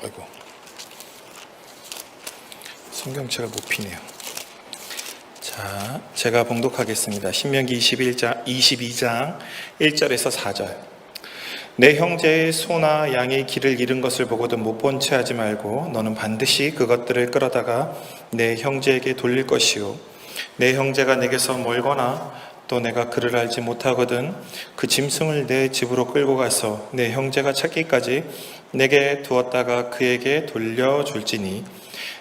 아이고, 성경책을 못 피네요. 자, 제가 봉독하겠습니다. 신명기 22장 1절에서 4절. 내 형제의 소나 양의 길을 잃은 것을 보고도 못 본 채 하지 말고 너는 반드시 그것들을 끌어다가 내 형제에게 돌릴 것이요, 내 형제가 내게서 멀거나 또 내가 그를 알지 못하거든 그 짐승을 내 집으로 끌고 가서 내 형제가 찾기까지 내게 두었다가 그에게 돌려줄지니,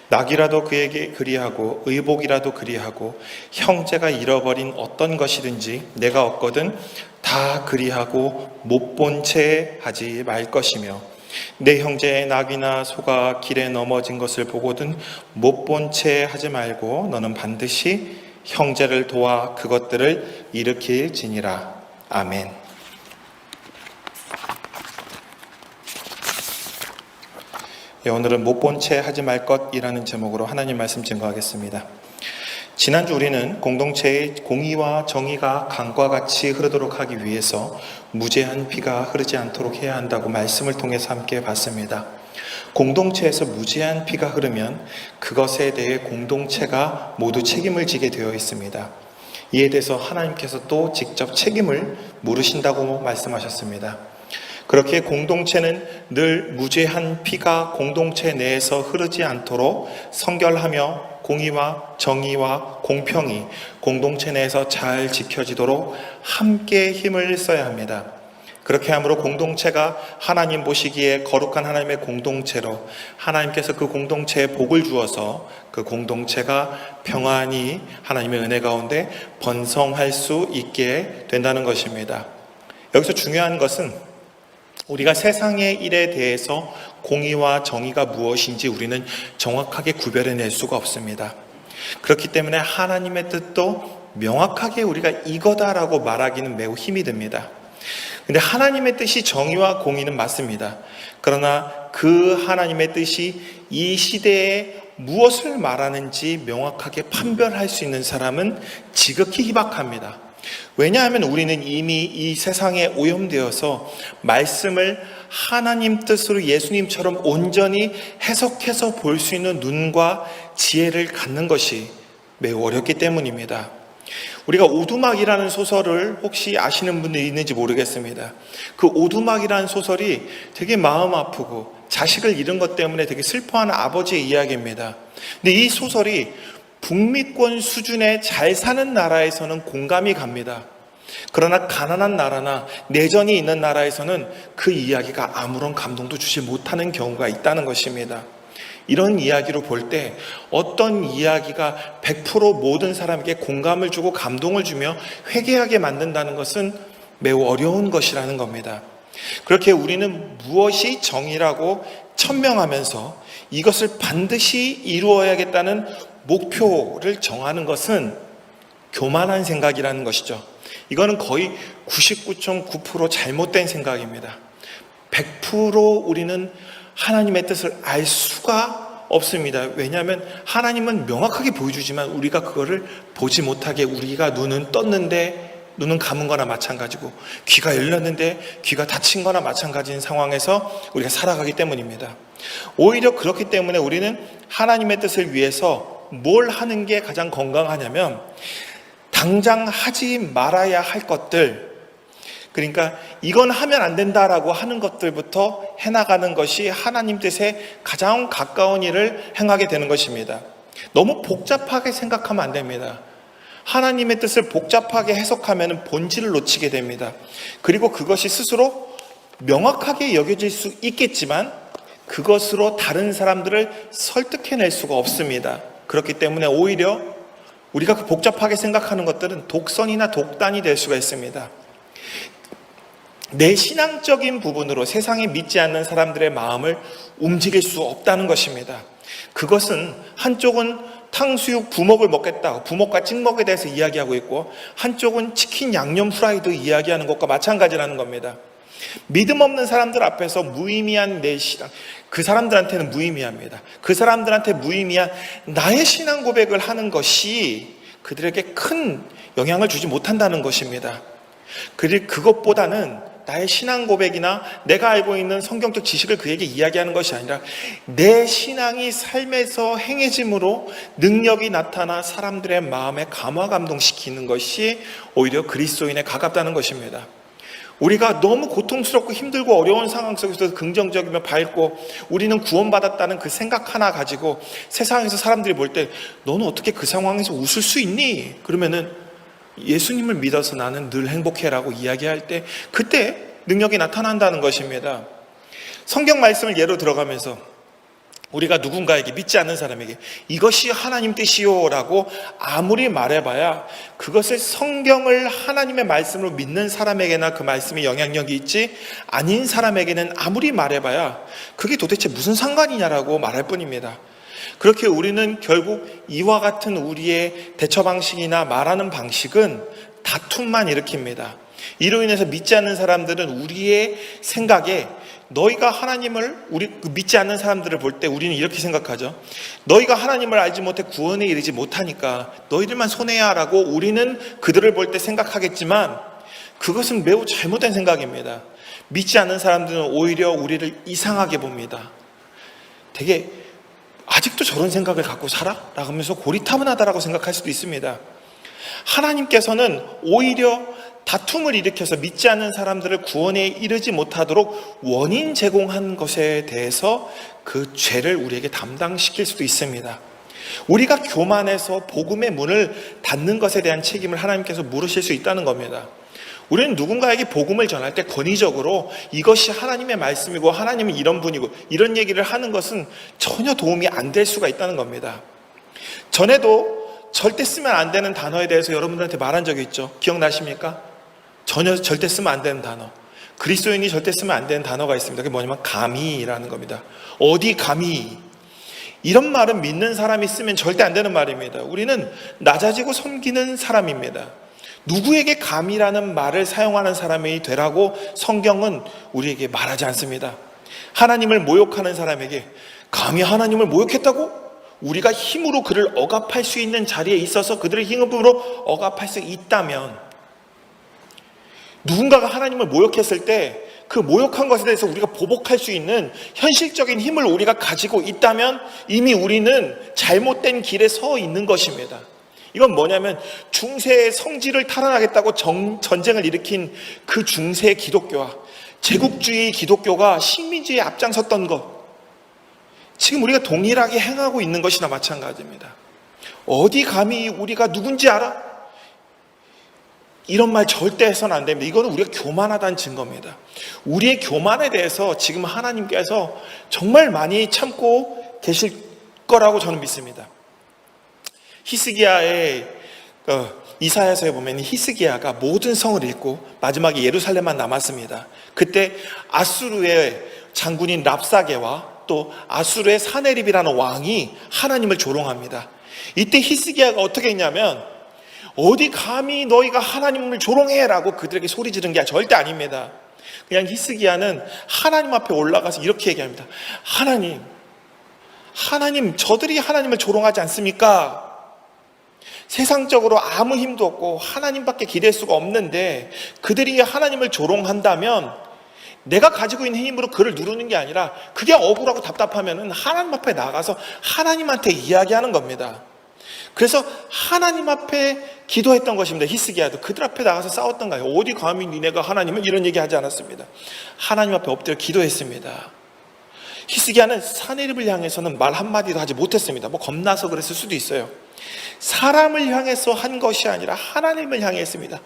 낙이라도 그에게 그리하고 의복이라도 그리하고 형제가 잃어버린 어떤 것이든지 내가 얻거든 다 그리하고 못 본 채 하지 말 것이며, 내 형제의 낙이나 소가 길에 넘어진 것을 보거든 못 본 채 하지 말고 너는 반드시 형제를 도와 그것들을 일으킬지니라. 아멘. 오늘은 못 본 채 하지 말 것이라는 제목으로 하나님 말씀 증거하겠습니다. 지난주 우리는 공동체의 공의와 정의가 강과 같이 흐르도록 하기 위해서 무죄한 피가 흐르지 않도록 해야 한다고 말씀을 통해서 함께 봤습니다. 공동체에서 무죄한 피가 흐르면 그것에 대해 공동체가 모두 책임을 지게 되어 있습니다. 이에 대해서 하나님께서 또 직접 책임을 물으신다고 말씀하셨습니다. 그렇게 공동체는 늘 무죄한 피가 공동체 내에서 흐르지 않도록 성결하며 공의와 정의와 공평이 공동체 내에서 잘 지켜지도록 함께 힘을 써야 합니다. 그렇게 함으로 공동체가 하나님 보시기에 거룩한 하나님의 공동체로 하나님께서 그 공동체에 복을 주어서 그 공동체가 평안히 하나님의 은혜 가운데 번성할 수 있게 된다는 것입니다. 여기서 중요한 것은 우리가 세상의 일에 대해서 공의와 정의가 무엇인지 우리는 정확하게 구별해낼 수가 없습니다. 그렇기 때문에 하나님의 뜻도 명확하게 우리가 이거다라고 말하기는 매우 힘이 듭니다. 근데 하나님의 뜻이 정의와 공의는 맞습니다. 그러나 그 하나님의 뜻이 이 시대에 무엇을 말하는지 명확하게 판별할 수 있는 사람은 지극히 희박합니다. 왜냐하면 우리는 이미 이 세상에 오염되어서 말씀을 하나님 뜻으로 예수님처럼 온전히 해석해서 볼 수 있는 눈과 지혜를 갖는 것이 매우 어렵기 때문입니다. 우리가 오두막이라는 소설을 혹시 아시는 분들이 있는지 모르겠습니다. 그 오두막이라는 소설이 되게 마음 아프고 자식을 잃은 것 때문에 되게 슬퍼하는 아버지의 이야기입니다. 근데 이 소설이 북미권 수준의 잘 사는 나라에서는 공감이 갑니다. 그러나 가난한 나라나 내전이 있는 나라에서는 그 이야기가 아무런 감동도 주지 못하는 경우가 있다는 것입니다. 이런 이야기로 볼 때 어떤 이야기가 100% 모든 사람에게 공감을 주고 감동을 주며 회개하게 만든다는 것은 매우 어려운 것이라는 겁니다. 그렇게 우리는 무엇이 정의라고 천명하면서 이것을 반드시 이루어야겠다는 목표를 정하는 것은 교만한 생각이라는 것이죠. 이거는 거의 99.9% 잘못된 생각입니다. 100% 우리는 하나님의 뜻을 알 수가 없습니다. 왜냐하면 하나님은 명확하게 보여주지만 우리가 그거를 보지 못하게 우리가 눈은 떴는데 눈은 감은 거나 마찬가지고 귀가 열렸는데 귀가 닫힌 거나 마찬가지인 상황에서 우리가 살아가기 때문입니다. 오히려 그렇기 때문에 우리는 하나님의 뜻을 위해서 뭘 하는 게 가장 건강하냐면 당장 하지 말아야 할 것들, 그러니까 이건 하면 안 된다라고 하는 것들부터 해나가는 것이 하나님 뜻에 가장 가까운 일을 행하게 되는 것입니다. 너무 복잡하게 생각하면 안 됩니다. 하나님의 뜻을 복잡하게 해석하면 본질을 놓치게 됩니다. 그리고 그것이 스스로 명확하게 여겨질 수 있겠지만 그것으로 다른 사람들을 설득해낼 수가 없습니다. 그렇기 때문에 오히려 우리가 그 복잡하게 생각하는 것들은 독선이나 독단이 될 수가 있습니다. 내 신앙적인 부분으로 세상에 믿지 않는 사람들의 마음을 움직일 수 없다는 것입니다. 그것은 한쪽은 탕수육 부먹을 먹겠다, 부먹과 찍먹에 대해서 이야기하고 있고 한쪽은 치킨 양념 후라이드 이야기하는 것과 마찬가지라는 겁니다. 믿음 없는 사람들 앞에서 무의미한 내 신앙, 그 사람들한테는 무의미합니다. 그 사람들한테 무의미한 나의 신앙 고백을 하는 것이 그들에게 큰 영향을 주지 못한다는 것입니다. 그것보다는 나의 신앙 고백이나 내가 알고 있는 성경적 지식을 그에게 이야기하는 것이 아니라 내 신앙이 삶에서 행해짐으로 능력이 나타나 사람들의 마음에 감화 감동시키는 것이 오히려 그리스도인에 가깝다는 것입니다. 우리가 너무 고통스럽고 힘들고 어려운 상황 속에서 긍정적이며 밝고 우리는 구원받았다는 그 생각 하나 가지고 세상에서 사람들이 볼 때 너는 어떻게 그 상황에서 웃을 수 있니? 그러면은 예수님을 믿어서 나는 늘 행복해라고 이야기할 때 그때 능력이 나타난다는 것입니다. 성경 말씀을 예로 들어가면서 우리가 누군가에게, 믿지 않는 사람에게 이것이 하나님 뜻이요라고 아무리 말해봐야 그것을 성경을 하나님의 말씀으로 믿는 사람에게나 그 말씀에 영향력이 있지, 아닌 사람에게는 아무리 말해봐야 그게 도대체 무슨 상관이냐라고 말할 뿐입니다. 그렇게 우리는 결국 이와 같은 우리의 대처 방식이나 말하는 방식은 다툼만 일으킵니다. 이로 인해서 믿지 않는 사람들은 우리의 생각에 너희가 하나님을, 믿지 않는 사람들을 볼 때 우리는 이렇게 생각하죠. 너희가 하나님을 알지 못해 구원에 이르지 못하니까 너희들만 손해야 라고 우리는 그들을 볼 때 생각하겠지만 그것은 매우 잘못된 생각입니다. 믿지 않는 사람들은 오히려 우리를 이상하게 봅니다. 되게 아직도 저런 생각을 갖고 살아? 라고 하면서 고리타분하다라고 생각할 수도 있습니다. 하나님께서는 오히려 다툼을 일으켜서 믿지 않는 사람들을 구원에 이르지 못하도록 원인 제공한 것에 대해서 그 죄를 우리에게 담당시킬 수도 있습니다. 우리가 교만해서 복음의 문을 닫는 것에 대한 책임을 하나님께서 물으실 수 있다는 겁니다. 우리는 누군가에게 복음을 전할 때 권위적으로 이것이 하나님의 말씀이고 하나님은 이런 분이고 이런 얘기를 하는 것은 전혀 도움이 안 될 수가 있다는 겁니다. 전에도 절대 쓰면 안 되는 단어에 대해서 여러분들한테 말한 적이 있죠. 기억나십니까? 전혀 절대 쓰면 안 되는 단어, 그리스도인이 절대 쓰면 안 되는 단어가 있습니다. 그게 뭐냐면 감히라는 겁니다. 어디 감히, 이런 말은 믿는 사람이 쓰면 절대 안 되는 말입니다. 우리는 낮아지고 섬기는 사람입니다. 누구에게 감히라는 말을 사용하는 사람이 되라고 성경은 우리에게 말하지 않습니다. 하나님을 모욕하는 사람에게 감히 하나님을 모욕했다고? 우리가 힘으로 그를 억압할 수 있는 자리에 있어서 그들의 힘으로 억압할 수 있다면, 누군가가 하나님을 모욕했을 때 그 모욕한 것에 대해서 우리가 보복할 수 있는 현실적인 힘을 우리가 가지고 있다면 이미 우리는 잘못된 길에 서 있는 것입니다. 이건 뭐냐면 중세의 성지를 탈환하겠다고 전쟁을 일으킨 그 중세 기독교와 제국주의 기독교가 식민지에 앞장섰던 것, 지금 우리가 동일하게 행하고 있는 것이나 마찬가지입니다. 어디 감히 우리가 누군지 알아? 이런 말 절대 해서는 안 됩니다. 이거는 우리가 교만하다는 증거입니다. 우리의 교만에 대해서 지금 하나님께서 정말 많이 참고 계실 거라고 저는 믿습니다. 히스기야의 이사야서에 보면 히스기야가 모든 성을 잃고 마지막에 예루살렘만 남았습니다. 그때 아수르의 장군인 랍사게와 또 아수르의 사네립이라는 왕이 하나님을 조롱합니다. 이때 히스기야가 어떻게 했냐면 어디 감히 너희가 하나님을 조롱해라고 그들에게 소리 지른 게 절대 아닙니다. 그냥 히스기야는 하나님 앞에 올라가서 이렇게 얘기합니다. 하나님, 저들이 하나님을 조롱하지 않습니까? 세상적으로 아무 힘도 없고 하나님밖에 기댈 수가 없는데 그들이 하나님을 조롱한다면 내가 가지고 있는 힘으로 그를 누르는 게 아니라 그게 억울하고 답답하면 하나님 앞에 나가서 하나님한테 이야기하는 겁니다. 그래서 하나님 앞에 기도했던 것입니다. 히스기야도 그들 앞에 나가서 싸웠던 거예요. 어디 감히 니네가 하나님을 이런 얘기하지 않았습니다. 하나님 앞에 엎드려 기도했습니다. 히스기야는 사네립을 향해서는 말 한마디도 하지 못했습니다. 뭐 겁나서 그랬을 수도 있어요. 사람을 향해서 한 것이 아니라 하나님을 향해 했습니다.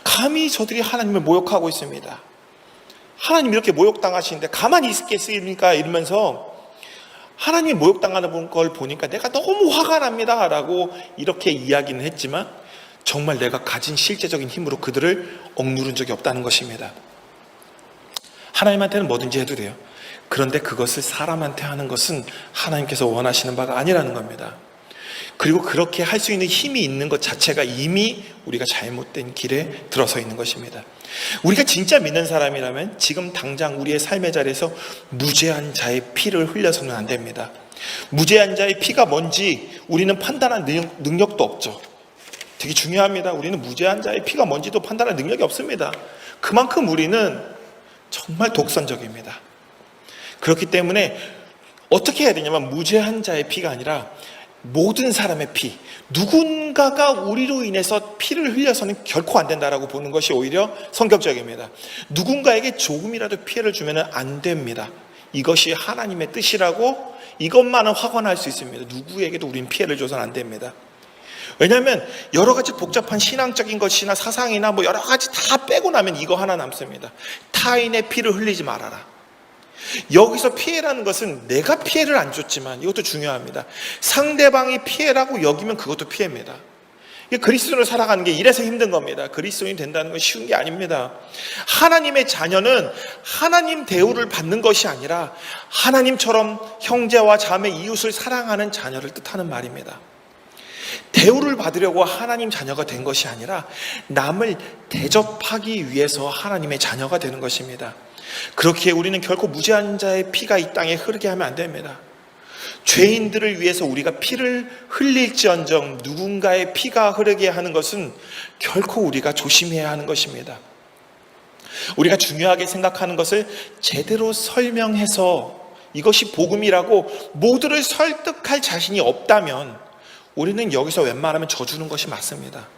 감히 저들이 하나님을 모욕하고 있습니다. 하나님 이렇게 모욕당하시는데 가만히 있겠습니까? 이러면서 하나님이 모욕당하는 걸 보니까 내가 너무 화가 납니다 라고 이렇게 이야기는 했지만 정말 내가 가진 실제적인 힘으로 그들을 억누른 적이 없다는 것입니다. 하나님한테는 뭐든지 해도 돼요. 그런데 그것을 사람한테 하는 것은 하나님께서 원하시는 바가 아니라는 겁니다. 그리고 그렇게 할 수 있는 힘이 있는 것 자체가 이미 우리가 잘못된 길에 들어서 있는 것입니다. 우리가 진짜 믿는 사람이라면 지금 당장 우리의 삶의 자리에서 무죄한 자의 피를 흘려서는 안 됩니다. 무죄한 자의 피가 뭔지 우리는 판단할 능력도 없죠. 되게 중요합니다. 우리는 무죄한 자의 피가 뭔지도 판단할 능력이 없습니다. 그만큼 우리는 정말 독선적입니다. 그렇기 때문에 어떻게 해야 되냐면 무죄한 자의 피가 아니라 모든 사람의 피, 누군가가 우리로 인해서 피를 흘려서는 결코 안 된다라고 보는 것이 오히려 성경적입니다. 누군가에게 조금이라도 피해를 주면 안 됩니다. 이것이 하나님의 뜻이라고 이것만은 확언할 수 있습니다. 누구에게도 우린 피해를 줘서는 안 됩니다. 왜냐하면 여러 가지 복잡한 신앙적인 것이나 사상이나 뭐 여러 가지 다 빼고 나면 이거 하나 남습니다. 타인의 피를 흘리지 말아라. 여기서 피해라는 것은 내가 피해를 안 줬지만 이것도 중요합니다. 상대방이 피해라고 여기면 그것도 피해입니다. 그리스도인으로 살아가는 게 이래서 힘든 겁니다. 그리스도인이 된다는 건 쉬운 게 아닙니다. 하나님의 자녀는 하나님 대우를 받는 것이 아니라 하나님처럼 형제와 자매 이웃을 사랑하는 자녀를 뜻하는 말입니다. 대우를 받으려고 하나님 자녀가 된 것이 아니라 남을 대접하기 위해서 하나님의 자녀가 되는 것입니다. 그렇기에 우리는 결코 무죄한 자의 피가 이 땅에 흐르게 하면 안 됩니다. 죄인들을 위해서 우리가 피를 흘릴지언정 누군가의 피가 흐르게 하는 것은 결코 우리가 조심해야 하는 것입니다. 우리가 중요하게 생각하는 것을 제대로 설명해서 이것이 복음이라고 모두를 설득할 자신이 없다면 우리는 여기서 웬만하면 져주는 것이 맞습니다.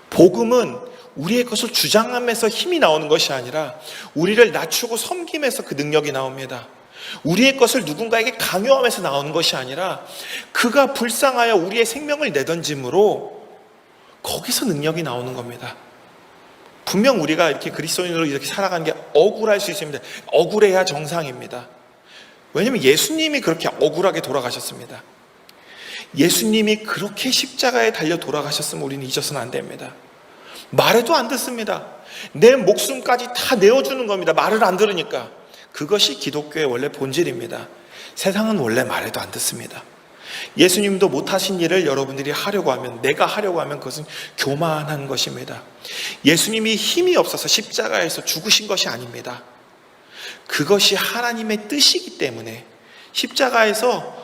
복음은 우리의 것을 주장하면서 힘이 나오는 것이 아니라 우리를 낮추고 섬김에서 그 능력이 나옵니다. 우리의 것을 누군가에게 강요하면서 나오는 것이 아니라 그가 불쌍하여 우리의 생명을 내던짐으로 거기서 능력이 나오는 겁니다. 분명 우리가 이렇게 그리스도인으로 이렇게 살아가는 게 억울할 수 있습니다. 억울해야 정상입니다. 왜냐하면 예수님이 그렇게 억울하게 돌아가셨습니다. 예수님이 그렇게 십자가에 달려 돌아가셨으면 우리는 잊어서는 안 됩니다. 말해도 안 듣습니다. 내 목숨까지 다 내어주는 겁니다. 말을 안 들으니까. 그것이 기독교의 원래 본질입니다. 세상은 원래 말해도 안 듣습니다. 예수님도 못하신 일을 여러분들이 하려고 하면, 내가 하려고 하면 그것은 교만한 것입니다. 예수님이 힘이 없어서 십자가에서 죽으신 것이 아닙니다. 그것이 하나님의 뜻이기 때문에, 십자가에서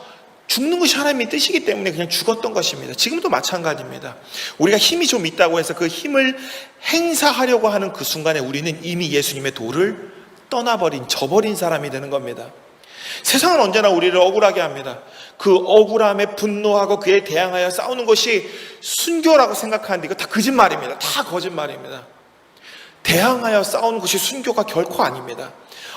죽는 것이 하나님의 뜻이기 때문에 그냥 죽었던 것입니다. 지금도 마찬가지입니다. 우리가 힘이 좀 있다고 해서 그 힘을 행사하려고 하는 그 순간에 우리는 이미 예수님의 도를 떠나버린, 저버린 사람이 되는 겁니다. 세상은 언제나 우리를 억울하게 합니다. 그 억울함에 분노하고 그에 대항하여 싸우는 것이 순교라고 생각하는데 이거 다 거짓말입니다. 다 거짓말입니다. 대항하여 싸우는 것이 순교가 결코 아닙니다.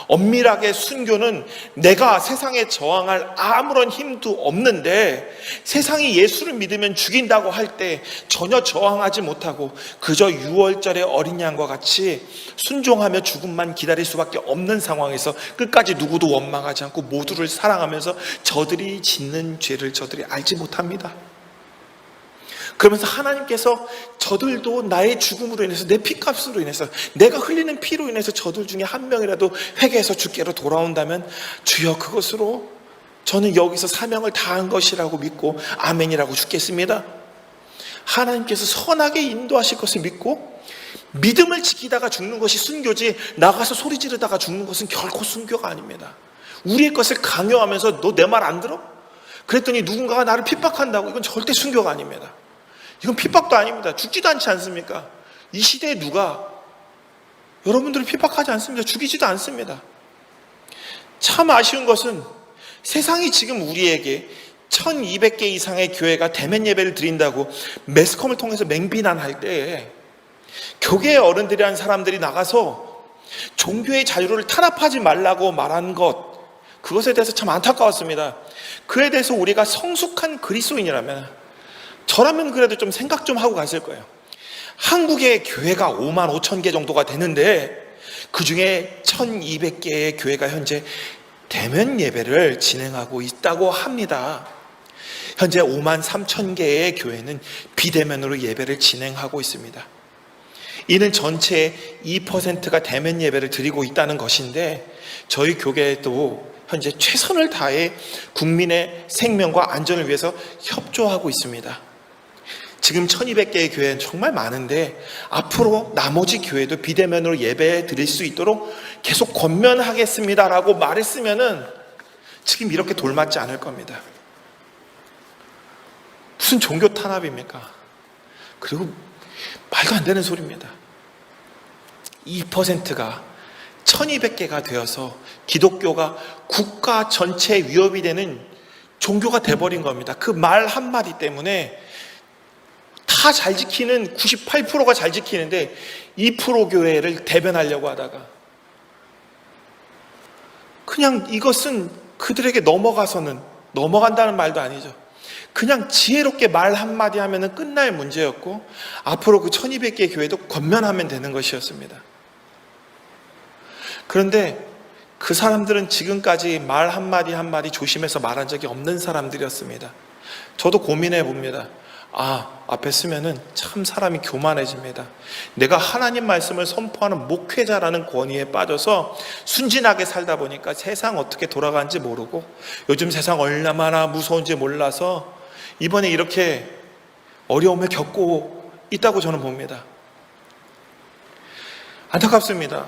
엄밀하게 순교는 내가 세상에 저항할 아무런 힘도 없는데 세상이 예수를 믿으면 죽인다고 할 때 전혀 저항하지 못하고 그저 6월절의 어린 양과 같이 순종하며 죽음만 기다릴 수밖에 없는 상황에서 끝까지 누구도 원망하지 않고 모두를 사랑하면서 저들이 짓는 죄를 저들이 알지 못합니다. 그러면서 하나님께서 저들도 나의 죽음으로 인해서, 내 피값으로 인해서, 내가 흘리는 피로 인해서 저들 중에 한 명이라도 회개해서 주께로 돌아온다면 주여 그것으로 저는 여기서 사명을 다한 것이라고 믿고 아멘이라고 죽겠습니다. 하나님께서 선하게 인도하실 것을 믿고 믿음을 지키다가 죽는 것이 순교지, 나가서 소리 지르다가 죽는 것은 결코 순교가 아닙니다. 우리의 것을 강요하면서 너 내 말 안 들어? 그랬더니 누군가가 나를 핍박한다고, 이건 절대 순교가 아닙니다. 이건 핍박도 아닙니다. 죽지도 않지 않습니까? 이 시대에 누가 여러분들을 핍박하지 않습니다. 죽이지도 않습니다. 참 아쉬운 것은 세상이 지금 우리에게 1200개 이상의 교회가 대면 예배를 드린다고 매스컴을 통해서 맹비난할 때에 교계의 어른들이라는 사람들이 나가서 종교의 자유를 탄압하지 말라고 말한 것, 그것에 대해서 참 안타까웠습니다. 그에 대해서 우리가 성숙한 그리스도인이라면, 저라면 그래도 좀 생각 좀 하고 갔을 거예요. 한국의 교회가 5만 5천 개 정도가 되는데 그 중에 1200개의 교회가 현재 대면 예배를 진행하고 있다고 합니다. 현재 5만 3천 개의 교회는 비대면으로 예배를 진행하고 있습니다. 이는 전체의 2%가 대면 예배를 드리고 있다는 것인데 저희 교회도 현재 최선을 다해 국민의 생명과 안전을 위해서 협조하고 있습니다. 지금 1200개의 교회는 정말 많은데 앞으로 나머지 교회도 비대면으로 예배 드릴 수 있도록 계속 권면하겠습니다라고 말했으면은 지금 이렇게 돌맞지 않을 겁니다. 무슨 종교 탄압입니까? 그리고 말도 안 되는 소리입니다. 2%가 1200개가 되어서 기독교가 국가 전체의 위협이 되는 종교가 돼버린 겁니다. 그 말 한마디 때문에 다 잘 지키는 98%가 잘 지키는데 2% 교회를 대변하려고 하다가 그냥 이것은 그들에게 넘어간다는 말도 아니죠. 그냥 지혜롭게 말 한마디 하면 끝날 문제였고 앞으로 그 1200개의 교회도 권면하면 되는 것이었습니다. 그런데 그 사람들은 지금까지 말 한마디 한마디 조심해서 말한 적이 없는 사람들이었습니다. 저도 고민해 봅니다. 앞에 쓰면은 참 사람이 교만해집니다. 내가 하나님 말씀을 선포하는 목회자라는 권위에 빠져서 순진하게 살다 보니까 세상 어떻게 돌아가는지 모르고 요즘 세상 얼마나 무서운지 몰라서 이번에 이렇게 어려움을 겪고 있다고 저는 봅니다. 안타깝습니다.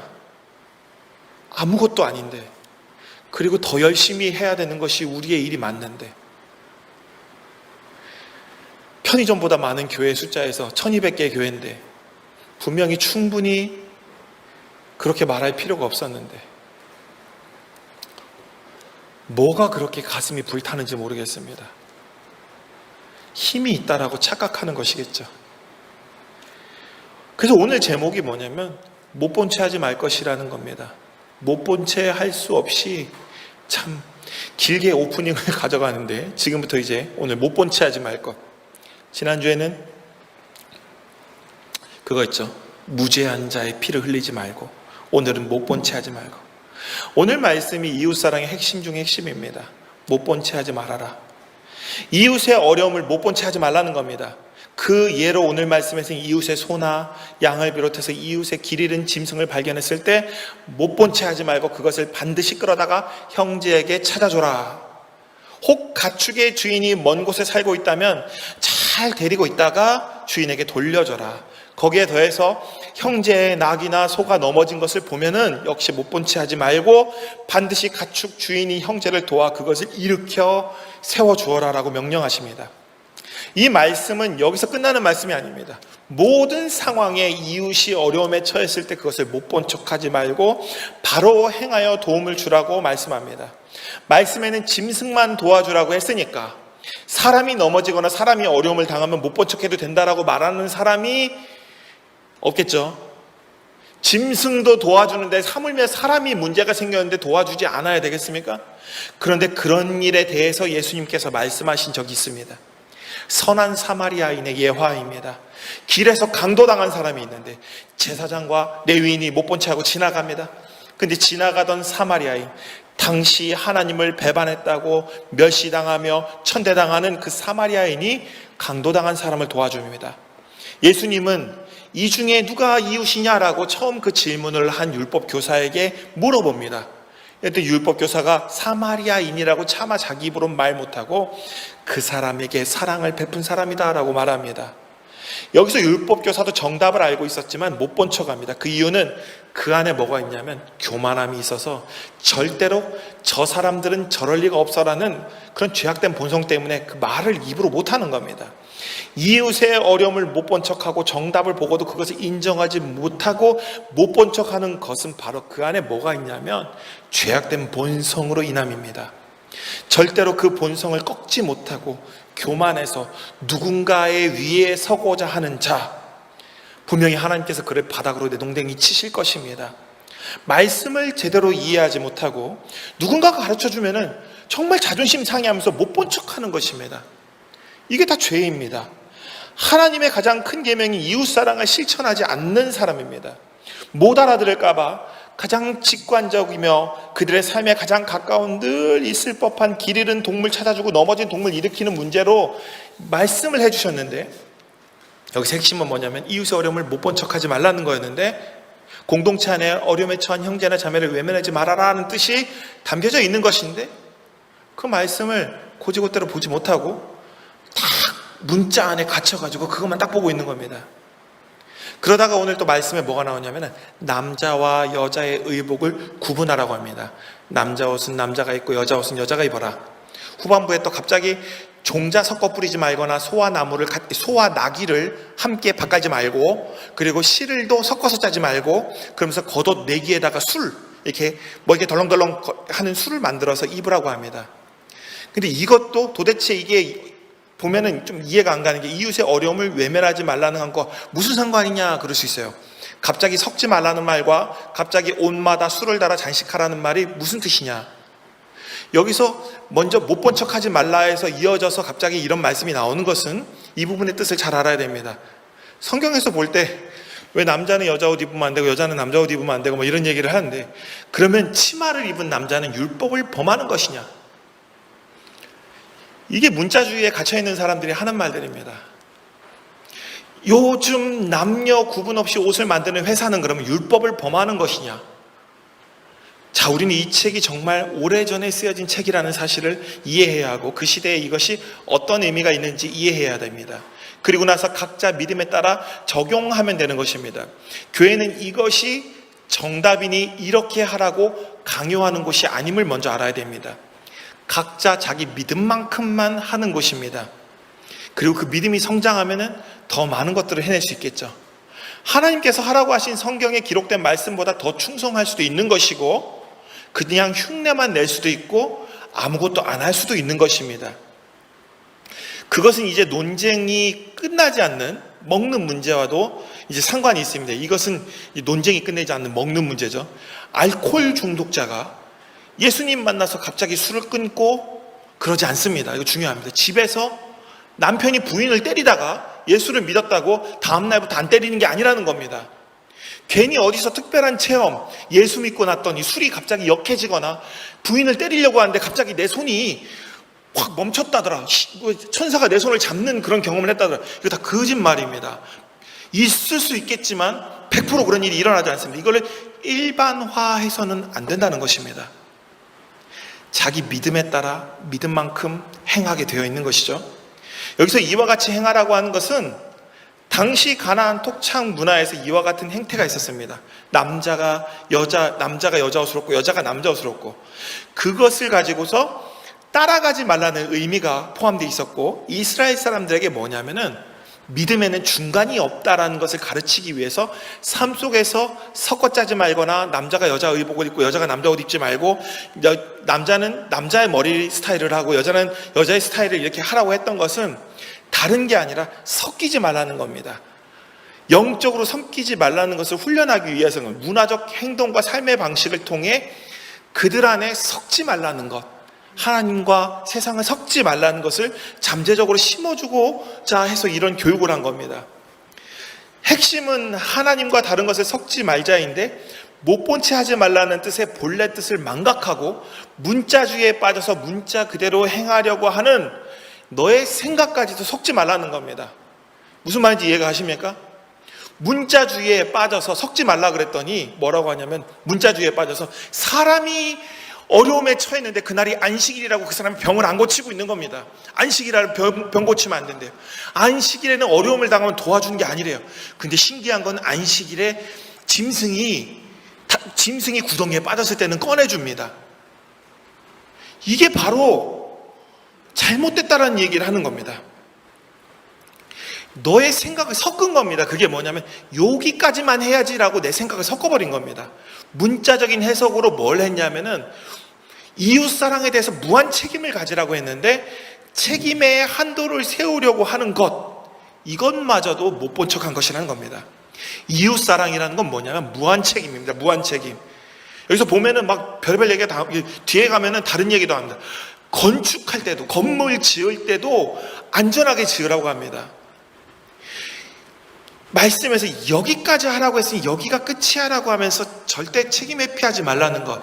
아무것도 아닌데, 그리고 더 열심히 해야 되는 것이 우리의 일이 맞는데, 편의점보다 많은 교회 숫자에서 1200개의 교회인데 분명히 충분히 그렇게 말할 필요가 없었는데 뭐가 그렇게 가슴이 불타는지 모르겠습니다. 힘이 있다라고 착각하는 것이겠죠. 그래서 오늘 제목이 뭐냐면 못 본 채 하지 말 것이라는 겁니다. 못 본 채 할 수 없이 참 길게 오프닝을 가져가는데 지금부터 이제 오늘 못 본 채 하지 말 것. 지난주에는 그거 있죠. 무죄한 자의 피를 흘리지 말고, 오늘은 못 본 채 하지 말고. 오늘 말씀이 이웃사랑의 핵심 중의 핵심입니다. 못 본 채 하지 말아라. 이웃의 어려움을 못 본 채 하지 말라는 겁니다. 그 예로 오늘 말씀에서 이웃의 소나 양을 비롯해서 이웃의 길 잃은 짐승을 발견했을 때 못 본 채 하지 말고 그것을 반드시 끌어다가 형제에게 찾아줘라. 혹 가축의 주인이 먼 곳에 살고 있다면 잘 데리고 있다가 주인에게 돌려줘라. 거기에 더해서 형제의 낙이나 소가 넘어진 것을 보면은 역시 못 본 채 하지 말고 반드시 가축 주인이 형제를 도와 그것을 일으켜 세워주어라라고 명령하십니다. 이 말씀은 여기서 끝나는 말씀이 아닙니다. 모든 상황에 이웃이 어려움에 처했을 때 그것을 못 본 척하지 말고 바로 행하여 도움을 주라고 말씀합니다. 말씀에는 짐승만 도와주라고 했으니까 사람이 넘어지거나 사람이 어려움을 당하면 못 본 척해도 된다라고 말하는 사람이 없겠죠. 짐승도 도와주는데 하물며 사람이 문제가 생겼는데 도와주지 않아야 되겠습니까? 그런데 그런 일에 대해서 예수님께서 말씀하신 적이 있습니다. 선한 사마리아인의 예화입니다. 길에서 강도당한 사람이 있는데 제사장과 레위인이 못 본 채 하고 지나갑니다. 근데 지나가던 사마리아인, 당시 하나님을 배반했다고 멸시당하며 천대당하는 그 사마리아인이 강도당한 사람을 도와줍니다. 예수님은 이 중에 누가 이웃이냐라고 처음 그 질문을 한 율법 교사에게 물어봅니다. 그런데 율법 교사가 사마리아인이라고 차마 자기 입으로 말 못하고 그 사람에게 사랑을 베푼 사람이다라고 말합니다. 여기서 율법 교사도 정답을 알고 있었지만 못 본 척합니다. 그 이유는 그 안에 뭐가 있냐면 교만함이 있어서 절대로 저 사람들은 저럴 리가 없어라는 그런 죄악된 본성 때문에 그 말을 입으로 못하는 겁니다. 이웃의 어려움을 못 본 척하고 정답을 보고도 그것을 인정하지 못하고 못 본 척하는 것은 바로 그 안에 뭐가 있냐면 죄악된 본성으로 인함입니다. 절대로 그 본성을 꺾지 못하고 교만해서 누군가의 위에 서고자 하는 자, 분명히 하나님께서 그를 바닥으로 내동댕이 치실 것입니다. 말씀을 제대로 이해하지 못하고 누군가가 가르쳐주면은 정말 자존심 상해하면서 못 본 척하는 것입니다. 이게 다 죄입니다. 하나님의 가장 큰 계명이 이웃사랑을 실천하지 않는 사람입니다. 못 알아들을까봐 가장 직관적이며 그들의 삶에 가장 가까운 늘 있을 법한 길 잃은 동물 찾아주고 넘어진 동물 일으키는 문제로 말씀을 해주셨는데, 여기서 핵심은 뭐냐면 이웃의 어려움을 못 본 척하지 말라는 거였는데 공동체 안에 어려움에 처한 형제나 자매를 외면하지 말아라 하는 뜻이 담겨져 있는 것인데 그 말씀을 고지고대로 보지 못하고 딱 문자 안에 갇혀가지고 그것만 딱 보고 있는 겁니다. 그러다가 오늘 또 말씀에 뭐가 나오냐면 남자와 여자의 의복을 구분하라고 합니다. 남자 옷은 남자가 입고 여자 옷은 여자가 입어라. 후반부에 또 갑자기 종자 섞어 뿌리지 말거나 소와 나귀를 함께 밭갈지 말고, 그리고 씨를도 섞어서 짜지 말고, 그러면서 겉옷 내기에다가 술, 이렇게 뭐 이렇게 덜렁덜렁 하는 술을 만들어서 입으라고 합니다. 근데 이것도 도대체 이게 보면은 좀 이해가 안 가는 게 이웃의 어려움을 외면하지 말라는 거 무슨 상관이냐 그럴 수 있어요. 갑자기 섞지 말라는 말과 갑자기 옷마다 술을 달아 잔식하라는 말이 무슨 뜻이냐. 여기서 먼저 못 본 척하지 말라에서 이어져서 갑자기 이런 말씀이 나오는 것은 이 부분의 뜻을 잘 알아야 됩니다. 성경에서 볼 때 왜 남자는 여자 옷 입으면 안 되고 여자는 남자 옷 입으면 안 되고 뭐 이런 얘기를 하는데, 그러면 치마를 입은 남자는 율법을 범하는 것이냐. 이게 문자주의에 갇혀있는 사람들이 하는 말들입니다. 요즘 남녀 구분 없이 옷을 만드는 회사는 그러면 율법을 범하는 것이냐. 자, 우리는 이 책이 정말 오래전에 쓰여진 책이라는 사실을 이해해야 하고 그 시대에 이것이 어떤 의미가 있는지 이해해야 됩니다. 그리고 나서 각자 믿음에 따라 적용하면 되는 것입니다. 교회는 이것이 정답이니 이렇게 하라고 강요하는 곳이 아님을 먼저 알아야 됩니다. 각자 자기 믿음만큼만 하는 곳입니다. 그리고 그 믿음이 성장하면 더 많은 것들을 해낼 수 있겠죠. 하나님께서 하라고 하신 성경에 기록된 말씀보다 더 충성할 수도 있는 것이고, 그냥 흉내만 낼 수도 있고 아무것도 안 할 수도 있는 것입니다. 그것은 이제 논쟁이 끝나지 않는 먹는 문제와도 이제 상관이 있습니다. 이것은 논쟁이 끝내지 않는 먹는 문제죠. 알코올 중독자가 예수님 만나서 갑자기 술을 끊고 그러지 않습니다. 이거 중요합니다. 집에서 남편이 부인을 때리다가 예수를 믿었다고 다음날부터 안 때리는 게 아니라는 겁니다. 괜히 어디서 특별한 체험, 예수 믿고 났더니 술이 갑자기 역해지거나 부인을 때리려고 하는데 갑자기 내 손이 확 멈췄다더라, 천사가 내 손을 잡는 그런 경험을 했다더라. 이거 다 거짓말입니다. 있을 수 있겠지만 100% 그런 일이 일어나지 않습니다. 이걸 일반화해서는 안 된다는 것입니다. 자기 믿음에 따라 믿음만큼 행하게 되어 있는 것이죠. 여기서 이와 같이 행하라고 하는 것은 당시 가나안 톡창 문화에서 이와 같은 행태가 있었습니다. 남자가 여자 옷을, 여자가 남자 옷을 입고, 그것을 가지고서 따라가지 말라는 의미가 포함되어 있었고, 이스라엘 사람들에게 뭐냐면은 믿음에는 중간이 없다라는 것을 가르치기 위해서 삶 속에서 섞어 짜지 말거나 남자가 여자 의복을 입고 여자가 남자 옷 입지 말고 남자는 남자의 머리 스타일을 하고 여자는 여자의 스타일을 이렇게 하라고 했던 것은 다른 게 아니라 섞이지 말라는 겁니다. 영적으로 섞이지 말라는 것을 훈련하기 위해서는 문화적 행동과 삶의 방식을 통해 그들 안에 섞지 말라는 것, 하나님과 세상을 섞지 말라는 것을 잠재적으로 심어주고자 해서 이런 교육을 한 겁니다. 핵심은 하나님과 다른 것을 섞지 말자인데, 못 본 채 하지 말라는 뜻의 본래 뜻을 망각하고 문자주의에 빠져서 문자 그대로 행하려고 하는 너의 생각까지도 섞지 말라는 겁니다. 무슨 말인지 이해가 가십니까? 문자주의에 빠져서 섞지 말라 그랬더니 뭐라고 하냐면, 문자주의에 빠져서 사람이 어려움에 처했는데 그날이 안식일이라고 그 사람이 병을 안 고치고 있는 겁니다. 안식일이라고 병 고치면 안 된대요. 안식일에는 어려움을 당하면 도와주는 게 아니래요. 근데 신기한 건 안식일에 짐승이 구덩이에 빠졌을 때는 꺼내줍니다. 이게 바로 잘못됐다라는 얘기를 하는 겁니다. 너의 생각을 섞은 겁니다. 그게 뭐냐면 여기까지만 해야지라고 내 생각을 섞어버린 겁니다. 문자적인 해석으로 뭘 했냐면은 이웃사랑에 대해서 무한 책임을 가지라고 했는데 책임의 한도를 세우려고 하는 것, 이것마저도 못 본 척한 것이라는 겁니다. 이웃사랑이라는 건 뭐냐면 무한 책임입니다. 무한 책임. 여기서 보면은 막 별별 얘기가 다, 뒤에 가면은 다른 얘기도 합니다. 건축할 때도, 건물 지을 때도 안전하게 지으라고 합니다. 말씀에서 여기까지 하라고 했으니 여기가 끝이야라고 하면서 절대 책임 회피하지 말라는 것,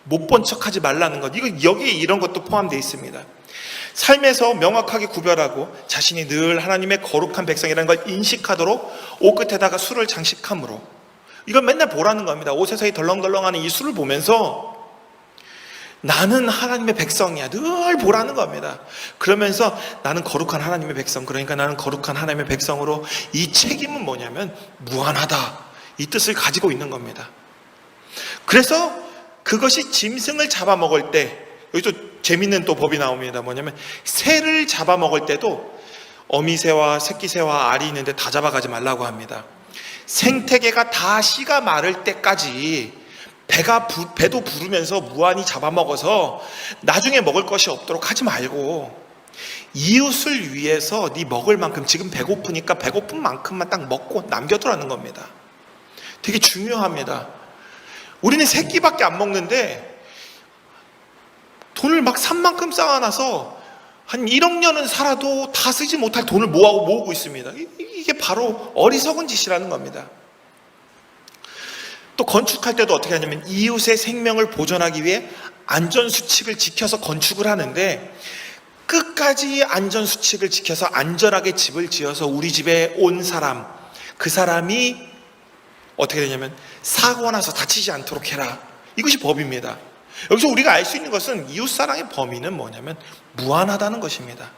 못 본 척하지 말라는 것, 여기에 이런 것도 포함되어 있습니다. 삶에서 명확하게 구별하고 자신이 늘 하나님의 거룩한 백성이라는 걸 인식하도록 옷 끝에다가 술을 장식함으로, 이걸 맨날 보라는 겁니다. 옷에서 이 덜렁덜렁하는 이 술을 보면서 나는 하나님의 백성이야, 늘 보라는 겁니다. 그러면서 나는 거룩한 하나님의 백성, 그러니까 나는 거룩한 하나님의 백성으로, 이 책임은 뭐냐면 무한하다, 이 뜻을 가지고 있는 겁니다. 그래서 그것이 짐승을 잡아먹을 때, 여기서 재밌는 또 법이 나옵니다. 뭐냐면 새를 잡아먹을 때도 어미새와 새끼새와 알이 있는데 다 잡아가지 말라고 합니다. 생태계가 다 씨가 마를 때까지 배도 부르면서 무한히 잡아먹어서 나중에 먹을 것이 없도록 하지 말고 이웃을 위해서 네 먹을 만큼, 지금 배고프니까 배고픈 만큼만 딱 먹고 남겨두라는 겁니다. 되게 중요합니다. 우리는 세 끼밖에 안 먹는데 돈을 막 산 만큼 쌓아놔서 한 1억 년은 살아도 다 쓰지 못할 돈을 모으고 있습니다. 이게 바로 어리석은 짓이라는 겁니다. 또 건축할 때도 어떻게 하냐면 이웃의 생명을 보존하기 위해 안전수칙을 지켜서 건축을 하는데, 끝까지 안전수칙을 지켜서 안전하게 집을 지어서 우리 집에 온 사람, 그 사람이 어떻게 되냐면 사고가 나서 다치지 않도록 해라. 이것이 법입니다. 여기서 우리가 알 수 있는 것은 이웃사랑의 범위는 뭐냐면 무한하다는 것입니다.